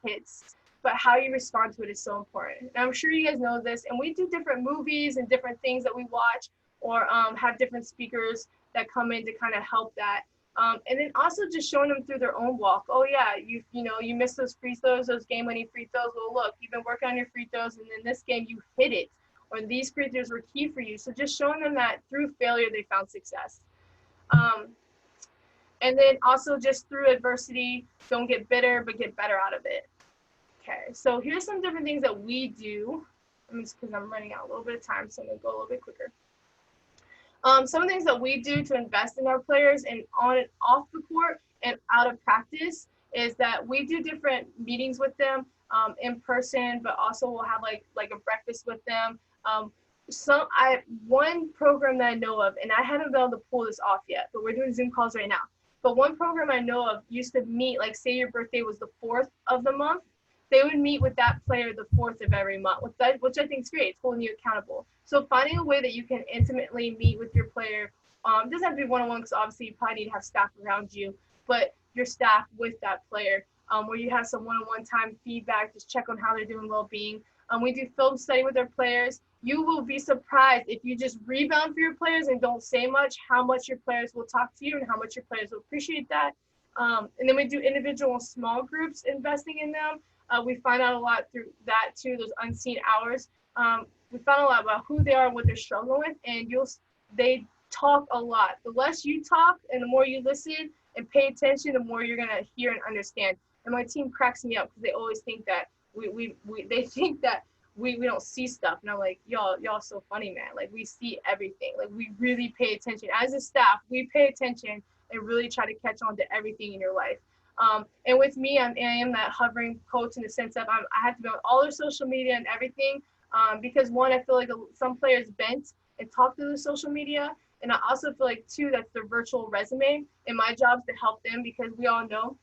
hits, but how you respond to it is so important. And I'm sure you guys know this, and we do different movies and different things that we watch, or have different speakers that come in to kind of help that. And then also just showing them through their own walk. Oh yeah, you missed those free throws, those game-winning free throws. Well, look, you've been working on your free throws, and in this game you hit it, or these free throws were key for you. So just showing them that through failure they found success. And then also just through adversity, don't get bitter, but get better out of it. Okay, so here's some different things that we do. Because I'm running out a little bit of time, so I'm gonna go a little bit quicker. Some things that we do to invest in our players and on and off the court and out of practice is that we do different meetings with them in person, but also we'll have like a breakfast with them. One program that I know of, and I haven't been able to pull this off yet, but we're doing Zoom calls right now. But one program I know of used to meet, like say your birthday was the 4th of the month, they would meet with that player the 4th of every month, which I think is great. It's holding you accountable. So finding a way that you can intimately meet with your player, doesn't have to be one-on-one, because obviously you probably need to have staff around you, but your staff with that player, where you have some one-on-one time feedback, just check on how they're doing well-being. We do film study with our players. You will be surprised if you just rebound for your players and don't say much, how much your players will talk to you and how much your players will appreciate that. And then we do individual and small groups investing in them. We find out a lot through that too, those unseen hours. We found a lot about who they are and what they're struggling with, and they talk a lot. The less you talk and the more you listen and pay attention, the more you're gonna hear and understand. And my team cracks me up because they always think that they think that we don't see stuff. And I'm like, y'all so funny, man. Like, we see everything. Like, we really pay attention. As a staff, we pay attention and really try to catch on to everything in your life. And with me, I am that hovering coach in the sense of I have to be on all their social media and everything, because one, I feel like some players bent and talk through the social media. And I also feel like, two, that's their virtual resume. And my job is to help them, because we all know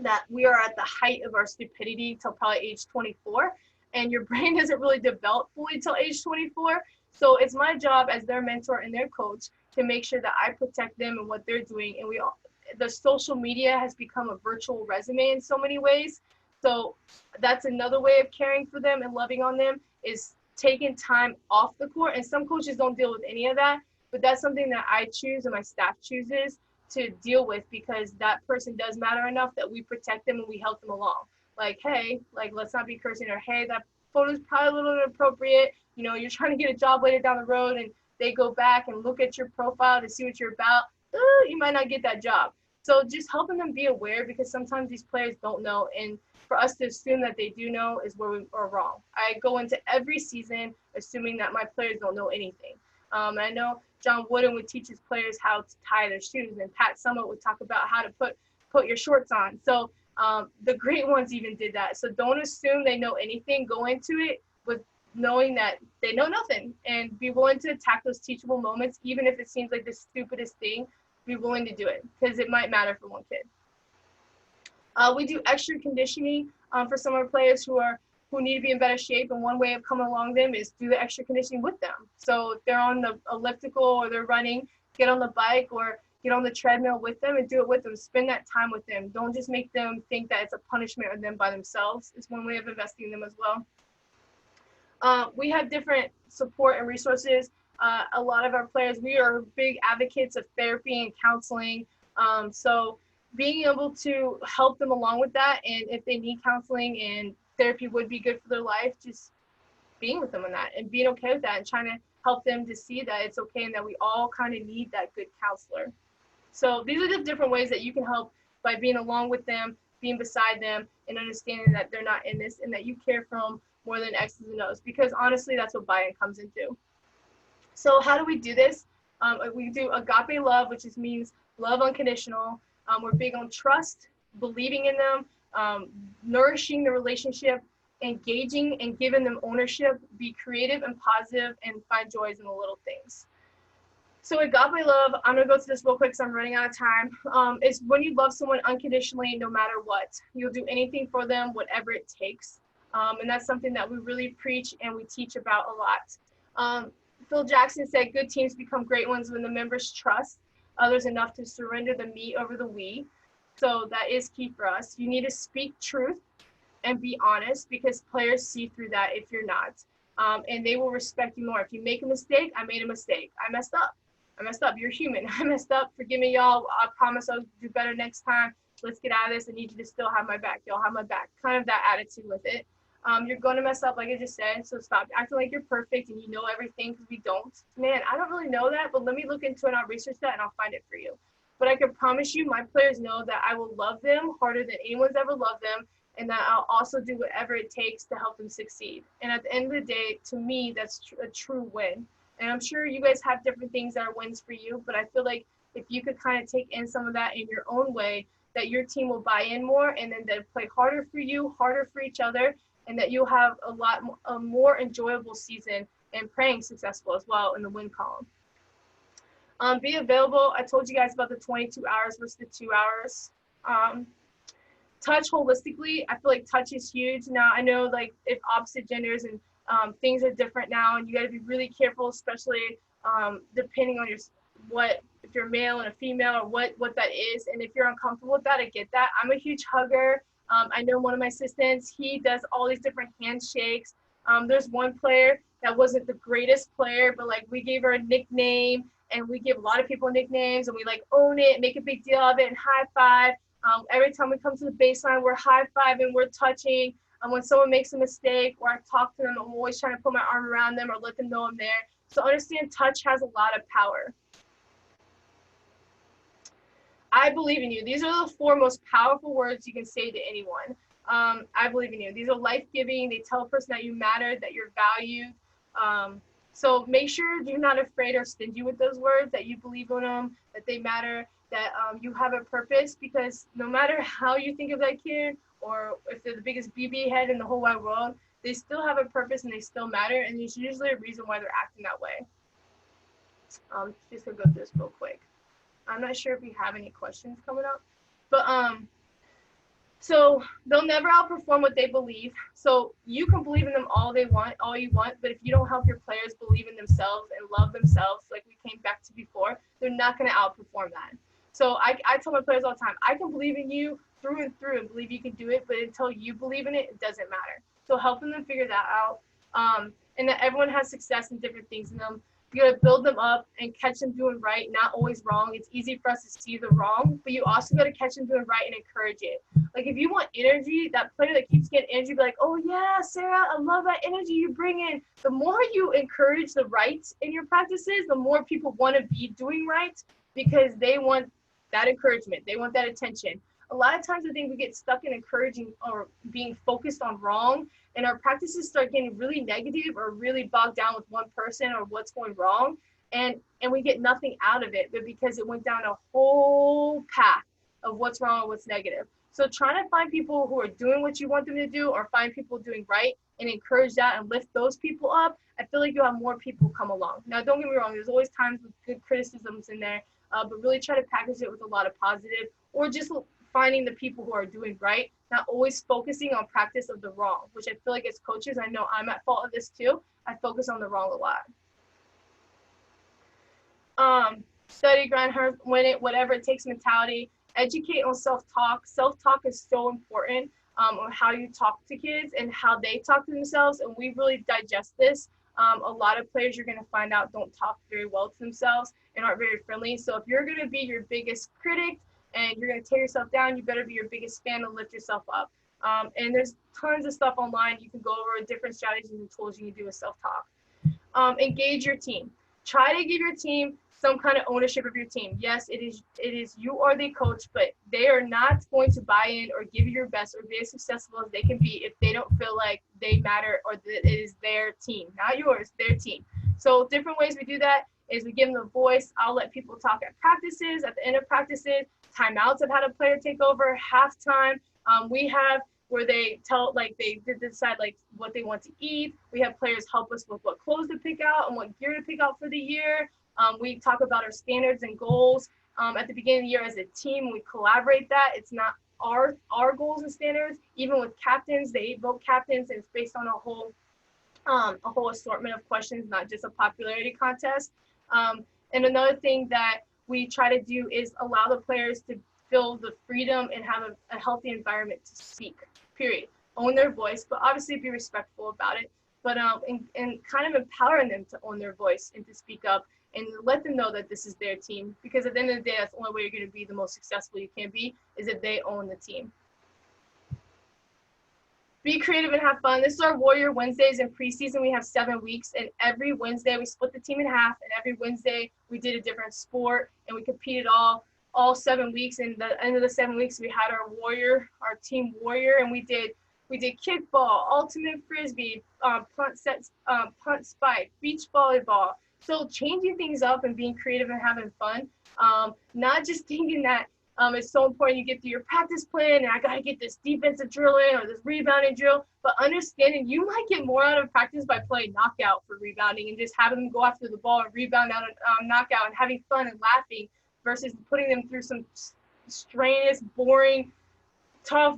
that we are at the height of our stupidity till probably age 24. And your brain doesn't really develop fully till age 24. So it's my job as their mentor and their coach to make sure that I protect them and what they're doing. And the social media has become a virtual resume in so many ways. So that's another way of caring for them and loving on them, is taking time off the court. And some coaches don't deal with any of that, but that's something that I choose and my staff chooses to deal with, because that person does matter enough that we protect them and we help them along. Like, hey, like, let's not be cursing, or hey, that photo's probably a little inappropriate. You know, you're trying to get a job later down the road and they go back and look at your profile to see what you're about. You might not get that job. So just helping them be aware, because sometimes these players don't know. And for us to assume that they do know is where we are wrong. I go into every season assuming that my players don't know anything. I know John Wooden would teach his players how to tie their shoes, and Pat Summitt would talk about how to put your shorts on. So the great ones even did that. So don't assume they know anything. Go into it with knowing that they know nothing, and be willing to attack those teachable moments, even if it seems like the stupidest thing. Be willing to do it, because it might matter for one kid. We do extra conditioning for some of our players who need to be in better shape, and one way of coming along them is do the extra conditioning with them. So if they're on the elliptical or they're running, get on the bike or get on the treadmill with them and do it with them. Spend that time with them. Don't just make them think that it's a punishment or them by themselves. It's one way of investing in them as well. We have different support and resources. A lot of our players, we are big advocates of therapy and counseling. So being able to help them along with that, and if they need counseling and therapy would be good for their life, just being with them on that and being okay with that, and trying to help them to see that it's okay and that we all kind of need that good counselor. So these are the different ways that you can help, by being along with them, being beside them, and understanding that they're not in this and that you care for them more than X's and O's, because honestly, that's what buy-in comes into. So how do we do this? We do agape love, which means love unconditional. We're big on trust, believing in them, nourishing the relationship, engaging and giving them ownership, be creative and positive, and find joys in the little things. So agape love, I'm gonna go to this real quick because I'm running out of time. It's when you love someone unconditionally, no matter what. You'll do anything for them, whatever it takes. And that's something that we really preach and we teach about a lot. Phil Jackson said, good teams become great ones when the members trust others enough to surrender the me over the we. So that is key for us. You need to speak truth and be honest, because players see through that if you're not. And they will respect you more. If you make a mistake, I made a mistake. I messed up. You're human. I messed up. Forgive me, y'all. I promise I'll do better next time. Let's get out of this. I need you to still have my back. Y'all have my back. Kind of that attitude with it. You're going to mess up, like I just said, so stop acting like you're perfect and you know everything, because we don't. Man, I don't really know that, but let me look into it and I'll research that and I'll find it for you. But I can promise you, my players know that I will love them harder than anyone's ever loved them, and that I'll also do whatever it takes to help them succeed. And at the end of the day, to me, that's a true win. And I'm sure you guys have different things that are wins for you, but I feel like if you could kind of take in some of that in your own way, that your team will buy in more, and then they'll play harder for you, harder for each other, and that you'll have a more enjoyable season and praying successful as well in the win column. Be available. I told you guys about the 22 hours versus the 2 hours. Touch holistically. I feel like touch is huge. Now, I know like if opposite genders and things are different now, and you got to be really careful, especially depending on if you're male and a female, or what that is. And if you're uncomfortable with that, I get that. I'm a huge hugger. I know one of my assistants, he does all these different handshakes. There's one player that wasn't the greatest player, but like we gave her a nickname, and we give a lot of people nicknames, and we like own it, make a big deal of it, and high five. Every time we come to the baseline, we're high fiving, we're touching. When someone makes a mistake or I talk to them, I'm always trying to put my arm around them or let them know I'm there. So understand touch has a lot of power. I believe in you. These are the 4 most powerful words you can say to anyone. I believe in you. These are life-giving. They tell a person that you matter, that you're valued. So make sure you're not afraid or stingy with those words, that you believe in them, that they matter, that you have a purpose, because no matter how you think of that kid, or if they're the biggest BB head in the whole wide world, they still have a purpose and they still matter, and there's usually a reason why they're acting that way. Just gonna go through this real quick. I'm not sure if we have any questions coming up, but so they'll never outperform what they believe. So you can believe in them all you want, but if you don't help your players believe in themselves and love themselves, like we came back to before, they're not going to outperform that. So I tell my players all the time, I can believe in you through and through and believe you can do it, but until you believe in it, it doesn't matter. So helping them figure that out, and that everyone has success in different things in them. You gotta build them up and catch them doing right, not always wrong. It's easy for us to see the wrong, but you also gotta catch them doing right and encourage it. Like if you want energy, that player that keeps getting energy, be like, oh yeah, Sarah, I love that energy you bring in. The more you encourage the right in your practices, the more people want to be doing right, because they want that encouragement. They want that attention. A lot of times I think we get stuck in encouraging or being focused on wrong, and our practices start getting really negative or really bogged down with one person or what's going wrong, and we get nothing out of it, but because it went down a whole path of what's wrong and what's negative. So trying to find people who are doing what you want them to do, or find people doing right and encourage that and lift those people up, I feel like you'll have more people come along. Now, don't get me wrong, there's always times with good criticisms in there, but really try to package it with a lot of positive, or just finding the people who are doing right, not always focusing on practice of the wrong, which I feel like as coaches, I know I'm at fault of this too. I focus on the wrong a lot. Study, grind hard, win it, whatever it takes mentality. Educate on self-talk. Self-talk is so important, on how you talk to kids and how they talk to themselves, and we really digest this. A lot of players you're going to find out don't talk very well to themselves and aren't very friendly. So if you're going to be your biggest critic and you're going to tear yourself down, you better be your biggest fan and lift yourself up. And there's tons of stuff online. You can go over different strategies and tools you can do with self-talk. Engage your team. Try to give your team some kind of ownership of your team. Yes, it is you are the coach, but they are not going to buy in or give you your best or be as successful as they can be if they don't feel like they matter or that it is their team, not yours, their team. So different ways we do that is we give them a voice. I'll let people talk at practices, at the end of practices, timeouts. I've had a player take over, halftime. We have where they tell, like they decide like what they want to eat. We have players help us with what clothes to pick out and what gear to pick out for the year. We talk about our standards and goals at the beginning of the year as a team. We collaborate that. It's not our goals and standards. Even with captains, they vote captains, and it's based on a whole assortment of questions, not just a popularity contest. And another thing that we try to do is allow the players to feel the freedom and have a healthy environment to speak, period. Own their voice, but obviously be respectful about it. But and kind of empowering them to own their voice and to speak up and let them know that this is their team. Because at the end of the day, that's the only way you're going to be the most successful you can be, is if they own the team. Be creative and have fun. This is our Warrior Wednesdays. In preseason, we have 7 weeks, and every Wednesday we split the team in half, and every Wednesday we did a different sport, and we competed all 7 weeks. And the end of the 7 weeks, we had our team warrior, and we did kickball, ultimate frisbee, punt spike, beach volleyball. So changing things up and being creative and having fun, not just thinking that it's so important you get through your practice plan and I got to get this defensive drill in or this rebounding drill, but understanding you might get more out of practice by playing knockout for rebounding and just having them go after the ball and rebound out a knockout and having fun and laughing versus putting them through some strenuous, boring, tough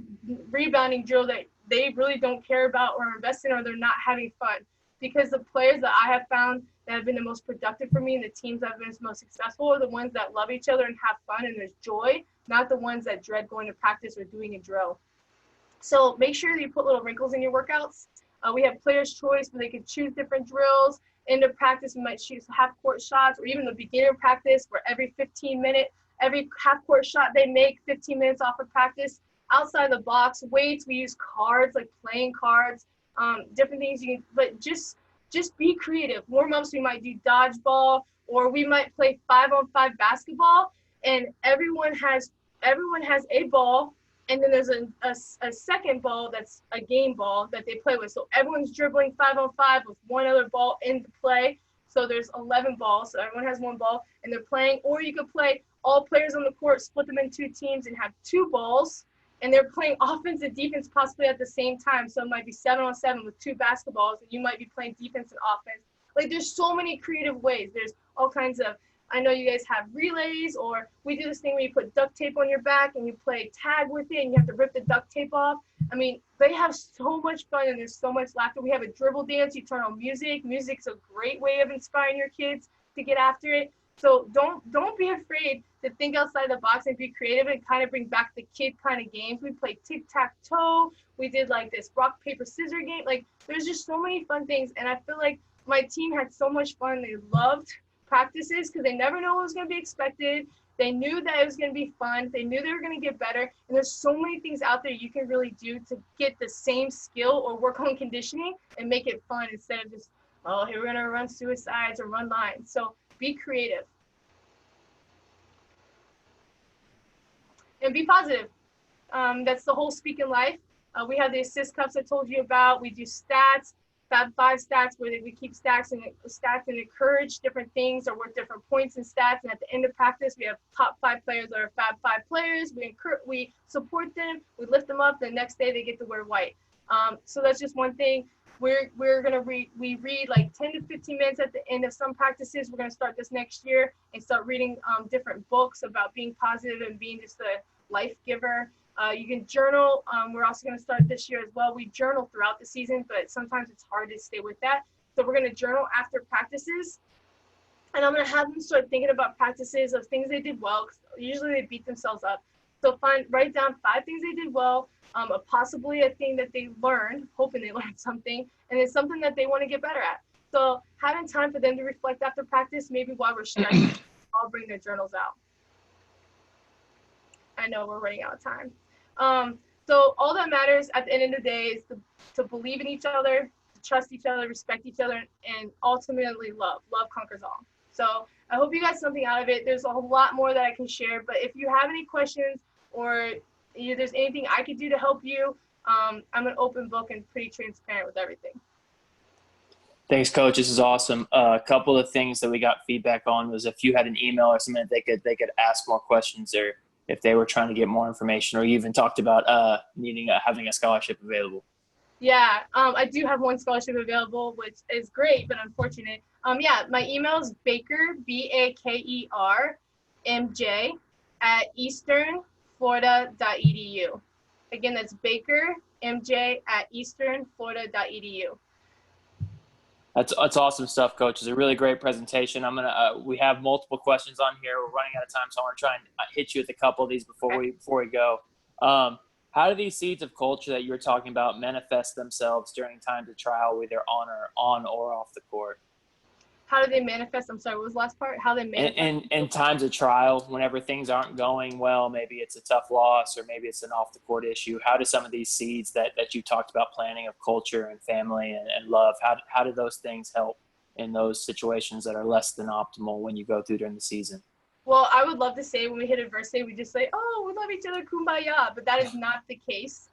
rebounding drill that they really don't care about or invest in, or they're not having fun. Because the players that I have found that have been the most productive for me and the teams that have been the most successful are the ones that love each other and have fun and there's joy, not the ones that dread going to practice or doing a drill. So make sure that you put little wrinkles in your workouts. We have players' choice where they can choose different drills. End of practice, we might choose half-court shots, or even the beginner practice where every half-court shot they make, 15 minutes off of practice. Outside the box, weights, we use cards, like playing cards, different things you can, but just be creative. Warm-ups, we might do dodgeball, or we might play 5-on-5 basketball. and everyone has a ball, and then there's a second ball that's a game ball that they play with. So everyone's dribbling 5-on-5 with one other ball in the play. So there's 11 balls, so everyone has one ball, and they're playing. Or you could play all players on the court, split them in two teams, and have two balls, and they're playing offense and defense possibly at the same time. So it might be 7-on-7 with two basketballs, and you might be playing defense and offense. Like, there's so many creative ways. There's all kinds of, I know you guys have relays, or we do this thing where you put duct tape on your back and you play tag with it, and you have to rip the duct tape off. I mean, they have so much fun, and there's so much laughter. We have a dribble dance. You turn on music. Music's a great way of inspiring your kids to get after it. So don't be afraid to think outside the box and be creative and kind of bring back the kid kind of games. We played tic-tac-toe. We did like this rock, paper, scissors game. Like, there's just so many fun things, and I feel like my team had so much fun. They loved practices because they never know what was going to be expected. They knew that it was going to be fun. They knew they were going to get better. And there's so many things out there you can really do to get the same skill or work on conditioning and make it fun instead of just, oh, here we're going to run suicides or run lines. So be creative. And be positive. That's the whole Speak in Life. We have the assist cups I told you about. We do stats. Fab 5 stats, where we keep stats and encourage different things or worth different points in stats. And at the end of practice, we have top 5 players that are Fab 5 players. We support them, we lift them up. The next day they get to wear white. So that's just one thing. We're gonna we read like 10 to 15 minutes at the end of some practices. We're gonna start this next year and start reading different books about being positive and being just a life giver. You can journal. We're also going to start this year as well. We journal throughout the season, but sometimes it's hard to stay with that. So we're going to journal after practices. And I'm going to have them start thinking about practices of things they did well, 'cause usually they beat themselves up. So write down 5 things they did well, possibly a thing that they learned, hoping they learned something, and it's something that they want to get better at. So having time for them to reflect after practice, maybe while we're stretching, I'll bring their journals out. I know we're running out of time. So all that matters at the end of the day is to believe in each other, to trust each other, respect each other, and ultimately love. Love conquers all. So I hope you got something out of it. There's a lot more that I can share, but if you have any questions or there's anything I could do to help you, I'm an open book and pretty transparent with everything. Thanks, Coach. This is awesome. A couple of things that we got feedback on was if you had an email or something that they could ask more questions, or if they were trying to get more information, or you even talked about having a scholarship available. Yeah, I do have one scholarship available, which is great, but unfortunate. Yeah, my email is Baker, Baker, MJ, at easternflorida.edu. Again, that's Baker, MJ, at easternflorida.edu. That's awesome stuff, Coach. It's a really great presentation. We have multiple questions on here. We're running out of time, so I want to try and hit you with a couple of these before we go. How do these seeds of culture that you were talking about manifest themselves during times of trial, either on or off the court? How do they manifest? I'm sorry, what was the last part? How they manifest? In times of trial, whenever things aren't going well, maybe it's a tough loss or maybe it's an off-the-court issue. How do some of these seeds that you talked about, planning of culture and family and love, how do those things help in those situations that are less than optimal when you go through during the season? Well, I would love to say when we hit adversity, we just say, oh, we love each other, kumbaya, but that is not the case.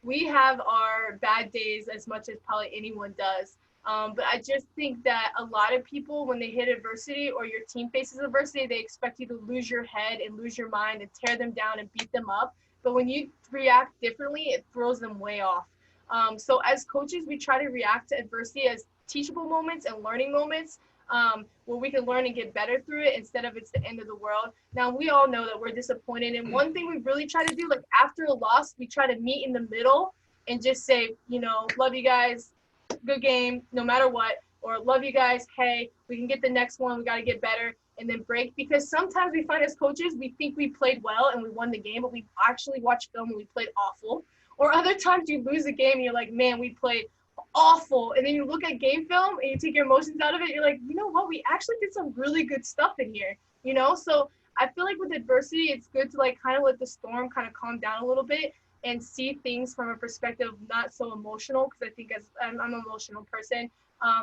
We have our bad days as much as probably anyone does. But I just think that a lot of people, when they hit adversity or your team faces adversity, they expect you to lose your head and lose your mind and tear them down and beat them up. But when you react differently, it throws them way off. So as coaches, we try to react to adversity as teachable moments and learning moments, where we can learn and get better through it instead of it's the end of the world. Now, we all know that we're disappointed. And one thing we really try to do, like after a loss, we try to meet in the middle and just say, love you guys. Good game, no matter what, or love you guys, hey, we can get the next one, we got to get better, and then break. Because sometimes we find as coaches, we think we played well and we won the game, but we actually watched film and we played awful. Or other times you lose a game and you're like, man, we played awful. And then you look at game film and you take your emotions out of it, you're like, you know what, we actually did some really good stuff in here, So I feel like with adversity, it's good to like kind of let the storm kind of calm down a little bit and see things from a perspective not so emotional, because I think I'm an emotional person.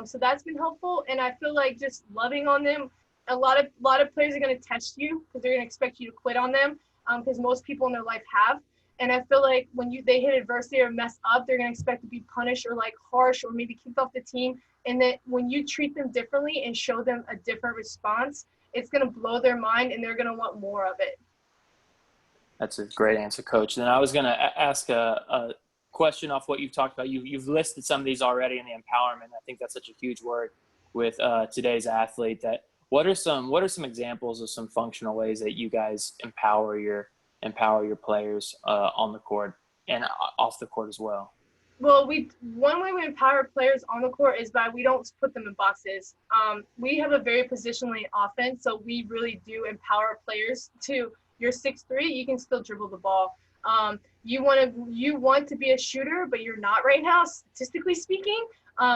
So that's been helpful. And I feel like just loving on them, a lot of players are going to test you because they're going to expect you to quit on them, because most people in their life have. And I feel like when they hit adversity or mess up, they're going to expect to be punished or like harsh or maybe kicked off the team. And that when you treat them differently and show them a different response, it's going to blow their mind and they're going to want more of it. That's a great answer, Coach. Then I was going to ask a question off what you've talked about. You've listed some of these already in the empowerment. I think that's such a huge word with today's athlete. That what are some examples of some functional ways that you guys empower your players on the court and off the court as well? Well, one way we empower players on the court is by we don't put them in boxes. We have a very positionally offense, so we really do empower players to, you're 6'3", you can still dribble the ball. You want to be a shooter, but you're not right now, statistically speaking.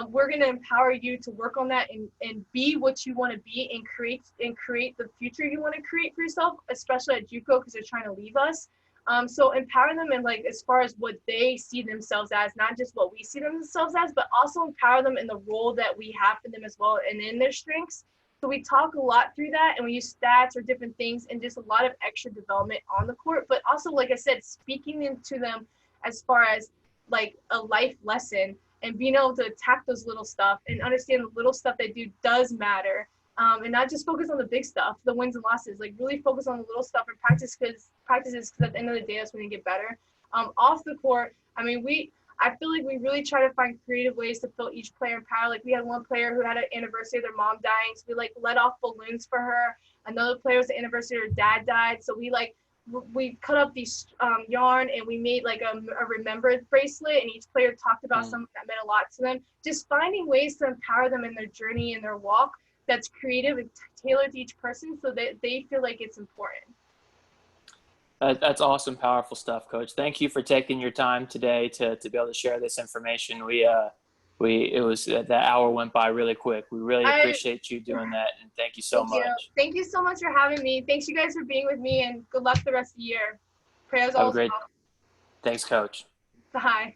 We're going to empower you to work on that and be what you want to be and create the future you want to create for yourself, especially at JUCO because they're trying to leave us. So empower them in like as far as what they see themselves as, not just what we see themselves as, but also empower them in the role that we have for them as well and in their strengths. So we talk a lot through that and we use stats or different things and just a lot of extra development on the court, but also, like I said, speaking into them as far as like a life lesson and being able to attack those little stuff and understand the little stuff they do does matter. And not just focus on the big stuff, the wins and losses, like really focus on the little stuff and practices because at the end of the day, that's when you get better. Off the court, I mean, I feel like we really try to find creative ways to fill each player in power. Like we had one player who had an anniversary of their mom dying, so we like let off balloons for her. Another player was the anniversary of her dad died, so we cut up these yarn and we made like a remembrance bracelet, and each player talked about something that meant a lot to them. Just finding ways to empower them in their journey and their walk that's creative and tailored to each person so that they feel like it's important. That's awesome, powerful stuff, Coach. Thank you for taking your time today to be able to share this information. The hour went by really quick. We really appreciate you doing that, and thank you so much. Thank you so much for having me. Thanks you guys for being with me, and good luck the rest of the year. Prayers all well. Thanks, Coach. Bye.